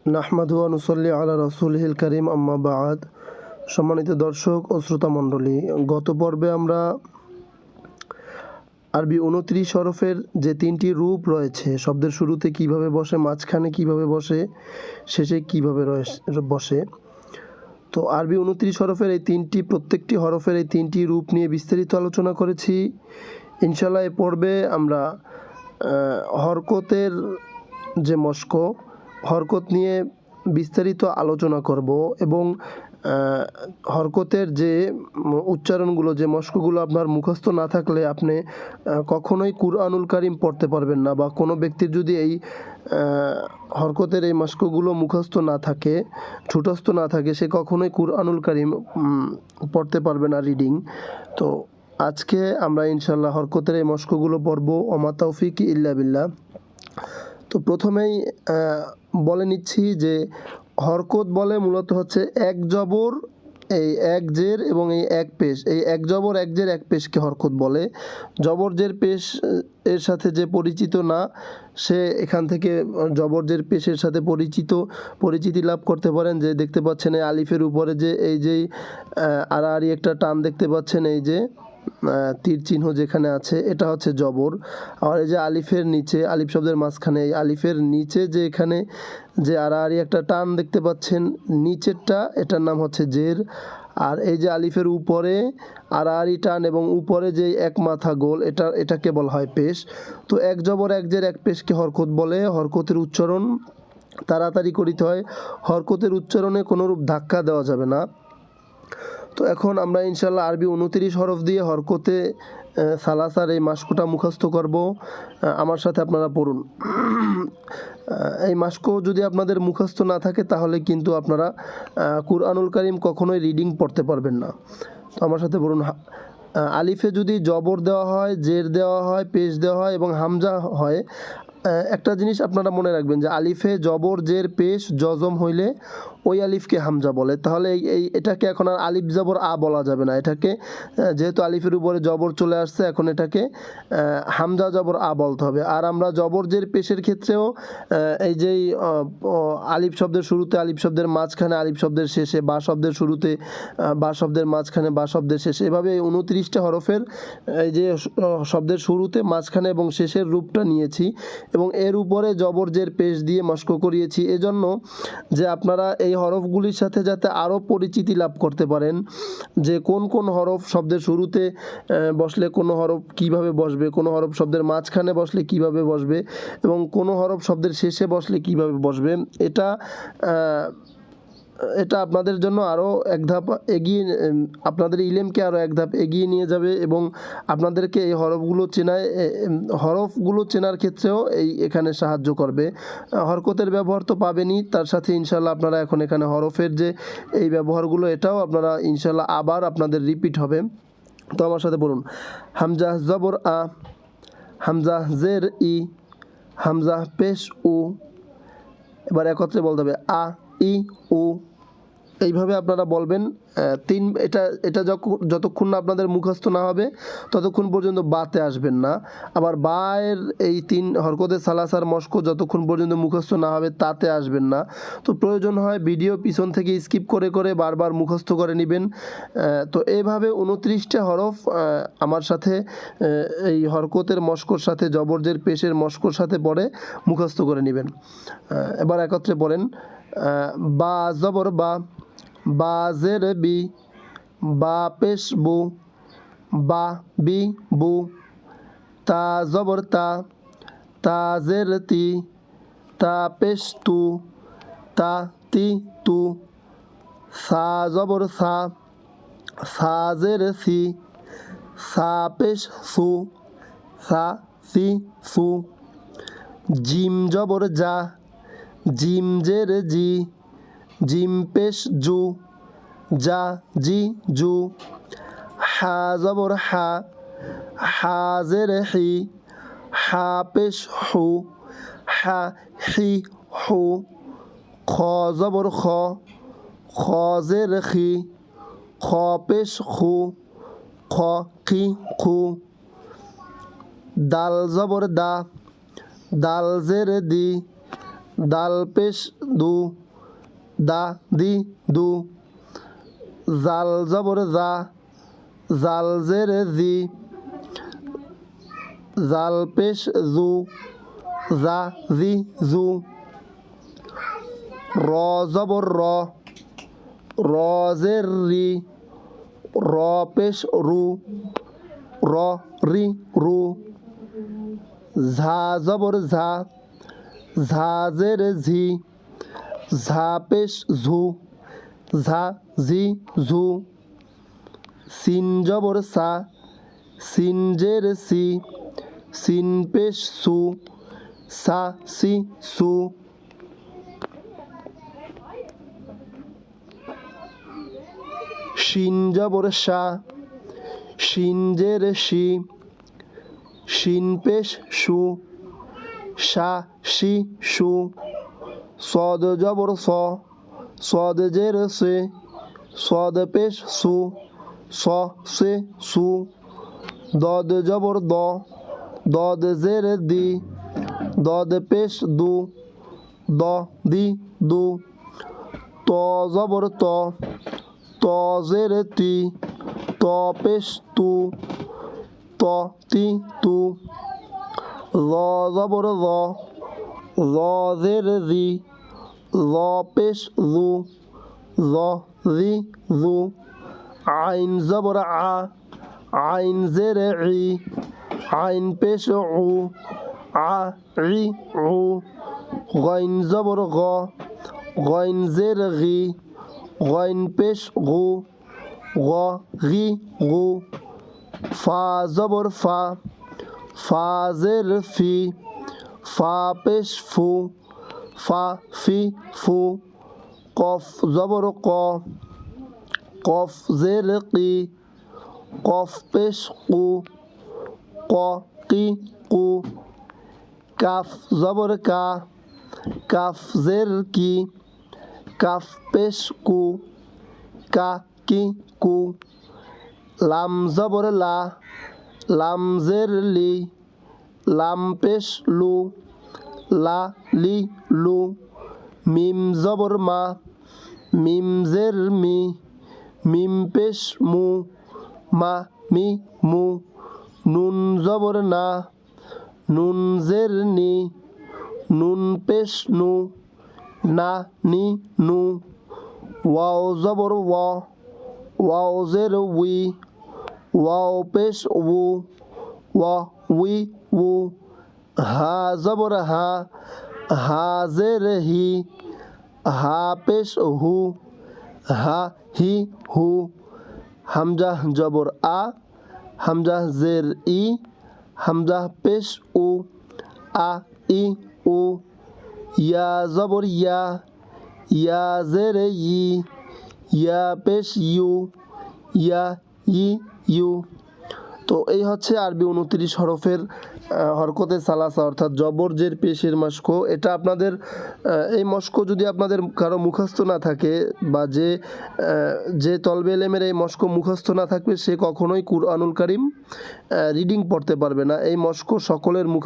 নাহমাদু ওয়া নুসাল্লি আলা রাসূলিহিল কারীম আম্মা বা'দ। সম্মানিত দর্শক ও শ্রোতা মণ্ডলী, গত পর্বে আমরা আরবি ২৯ হরফের যে ৩টি রূপ রয়েছে, শব্দের শুরুতে কিভাবে বসে, মাঝখানে কিভাবে বসে, শেষে কিভাবে বসে, তো আরবি ২৯ হরফের এই প্রত্যেকটি হরফের এই ৩টি রূপ নিয়ে বিস্তারিত আলোচনা করেছি। ইনশাআল্লাহ এ পর্বে আমরা হরকতের যে মস্ক, হরকত নিয়ে বিস্তারিত আলোচনা করব এবং হরকতের যে উচ্চারণগুলো, যে মস্কগুলো আপনার মুখস্থ না থাকলে আপনি কখনোই কুরআনুল কারীম পড়তে পারবেন না, বা কোনো ব্যক্তির যদি এই হরকতের এই মস্কগুলো মুখস্থ না থাকে, ঠোঁটস্থ না থাকে, সে কখনোই কুরআনুল কারীম পড়তে পারবে না রিডিং। তো আজকে আমরা ইনশাআল্লাহ হরকতের এই মস্কগুলো পড়ব। ওমা তাওফিক ইল্লা বিল্লাহ। তো প্রথমেই বলে নিচ্ছি যে হরকত বলে মূলত হচ্ছে এক জবর, এই এক জের এবং এই এক পেশ, এই এক জবর এক জের এক পেশকে হরকত বলে। জবর জের পেশ এর সাথে যে পরিচিত না, সে এখান থেকে জবর জের পেশের সাথে পরিচিতি লাভ করতে পারেন। যে দেখতে পাচ্ছেন এই আলিফের উপরে যে এই যেই আড়াআড়ি একটা টান দেখতে পাচ্ছেন, এই যে তীর চিহ্ন যেখানে আছে, এটা হচ্ছে জবর। আর এই যে আলিফের নিচে, আলিফ শব্দের মাঝখানে এই আলিফের নিচে যে এখানে যে আড়াআড়ি একটা টান দেখতে পাচ্ছেন, নিচেরটা, এটার নাম হচ্ছে জের। আর এই যে আলিফের উপরে আড়াআড়ি টান এবং উপরে যে এক মাথা গোল, এটাকে বলা হয় পেশ। তো এক জবর এক জের এক পেশকে হরকত বলে। হরকতের উচ্চারণ তাড়াতাড়ি করিতে হয়, হরকতের উচ্চারণে কোনোরূপ ধাক্কা দেওয়া যাবে না। তো এখন আমরা ইনশাআল্লাহ আরবি ২৯ হরফ দিয়ে হরকতে সালাসার এই মাস্কটা মুখস্থ করব। আমার সাথে আপনারা পড়ুন। এই মাস্ক যদি আপনাদের মুখস্থ না থাকে তাহলে কিন্তু আপনারা কুরআনুল কারীম কখনোই রিডিং পড়তে পারবেন না। তো আমার সাথে পড়ুন। আলিফে যদি জবর দেওয়া হয়, জের দেওয়া হয়, পেশ দেওয়া হয় এবং হামজা হয়, একটা জিনিস আপনারা মনে রাখবেন যে আলিফে জবর জের পেশ জজম হইলে ওই আলিফকে হামজা বলে। তাহলে এটাকে এখন আর আলিফ জবর আ বলা যাবে না। এটাকে যেহেতু আলিফের উপরে জবর চলে আসছে, এখন এটাকে হামজা জবর আ বলতে হবে। আর আমরা জবর জের পেশের ক্ষেত্রেও এই যেই আলিফ শব্দের শুরুতে, আলিফ শব্দের মাঝখানে, আলিফ শব্দের শেষে, বা শব্দের শুরুতে, বা শব্দের মাঝখানে, বা শব্দের শেষে, এভাবে ২৯টা হরফের এই যে শব্দের শুরুতে, মাঝখানে এবং শেষের রূপটা নিয়েছি এবং এর উপরে জবর জের পেশ দিয়ে মস্ক করিয়েছি। এজন্য যে আপনারা এই হরফগুলির সাথে যাতে আরও পরিচিতি লাভ করতে পারেন, যে কোন কোন হরফ শব্দের শুরুতে বসলে কোনো হরফ কিভাবে বসবে, কোনো হরফ শব্দের মাঝখানে বসলে কিভাবে বসবে এবং কোনো হরফ শব্দের শেষে বসলে কিভাবে বসবে, এটা আপনাদের জন্য আরও এক ধাপ এগিয়ে, আপনাদের ইলমকে আরও এক ধাপ এগিয়ে নিয়ে যাবে এবং আপনাদেরকে এই হরফগুলো চেনার ক্ষেত্রেও এখানে সাহায্য করবে। হরকতের ব্যবহার তো পাবেনই, তার সাথে ইনশাল্লাহ আপনারা এখন এখানে হরফের যে এই ব্যবহারগুলো, এটাও আপনারা ইনশাল্লাহ আবার আপনাদের রিপিট হবে। তো আমার সাথে বলুন। হামজা জবর আ, হামজা জের ই, হামজা পেশ উ। এবার একত্রে বলতে হবে আ, ই, উ। এইভাবে আপনারা বলবেন। এটা যতক্ষণ না আপনাদের মুখস্থ না হবে ততক্ষণ পর্যন্ত বাতে আসবেন না। আবার বায়ের এই ৩ হরকতে সালাসার মস্ক যতক্ষণ পর্যন্ত মুখস্থ না হবে তাতে আসবেন না। তো প্রয়োজন হয় ভিডিও পিছন থেকে স্কিপ করে করে বারবার মুখস্থ করে নেবেন। তো এইভাবে ২৯টা হরফ আমার সাথে এই হরকতের মস্কর সাথে, জবরজের পেশের মস্কর সাথে পড়ে মুখস্থ করে নেবেন। এবার একত্রে পড়েন। বা জবর বা, বা জের বি, বা পেশ বু, বা বি বু। তা জবর তা, তা জের তি, তা পেশ তু, তা তি তু। সা জবর সা, সা জের সি, সা পেশ সু, সা সি সু। জিম জবর যা, জিম জের জি, জিম পেশ জু, যা জি জু। হা জবর হা, হা জের হি, হা পেশ হু, হা হি হু। খ জবর খ, খ জের খি, খ পেশ খু, খ খি খু। দাল জবর দা, দাল জের দি, দাল পেশ দু, দা দি দু। জাল জবর জা, জাল জের জি। জাল পেশ জু, জা জি জু। র জবর র, র জের রি। র পেশ রু, র রি রু। ঝা জবর ঝা, ঝা জের ঝি। ঝা পেশ ঝু, ঝা ঝি ঝু। সিন জবর সা, সিন জের সি। সিন পেশ সু, সা সি সু। শিন জবর শা, শিন জের শি। শিন পেশ শু, সা শি শু। সদ জবর স, সদ জের সে। সদ পেশ সু, স সে সু। দদ জবর দ, দদ জের দি। দদ পেশ দু, দ দি দু। ত জবর ত, ত জের তি। ত পেশ তু, ত তি তু। র জবর র, র জের রি। র পেশ রু, র রি রু। আইন জবর আ, আইন জের ই। আইন পেশ উ, আ ই উ। গইন জবর গ, গইন জের গি। গইন পেশ গু, গ গি গু। ফা জবর ফা, ফা জের ফি। ফা পেশ ফু, ফা ফি ফু। কফ জবর ক, কফ জের কি। কফ পেশ কু, ক কি কু। কাফ জবর কা, কাফ জের কি। কাফ পেশ কু, কা কি কু। লাম জবর লা, লাম জের লি। লাম পেশ লু, লা লি লু। মিম জবর মা, মিম জের মি। মিম পেশ মু, মা মি মু। নুন জবর না, নুন জের নি। নুন পেশ নু, না নি নু। ওয়াও জবর ওয়া, ওয়াও জের উই। ওয়াও পেশ উ, ওয়া উই উ। হা জবর হা, হা জের হি। হা পেশ হু, হা হি হু। হামজা জবর আ, হামজা জের ই। হামজা পেশ উ, আ ই উ। ইয়া জবর ইয়া, ইয়া জের ই। ইয়া পেশ ইউ, ইয়া ই ইউ। তো এই হচ্ছে আরবি 29 হরফের হরকতে সালাসা অর্থাৎ জবর জের পেশের মস্ক। এটা আপনাদের এই মস্ক যদি আপনাদের কারো মুখস্থ না থাকে বা যে তলবে এলেমের এই মস্ক মুখস্থ না থাকবে সে কখনোই কুরআনুল কারীম রিডিং পড়তে পারবে না। এই মস্ক সকলের মুখ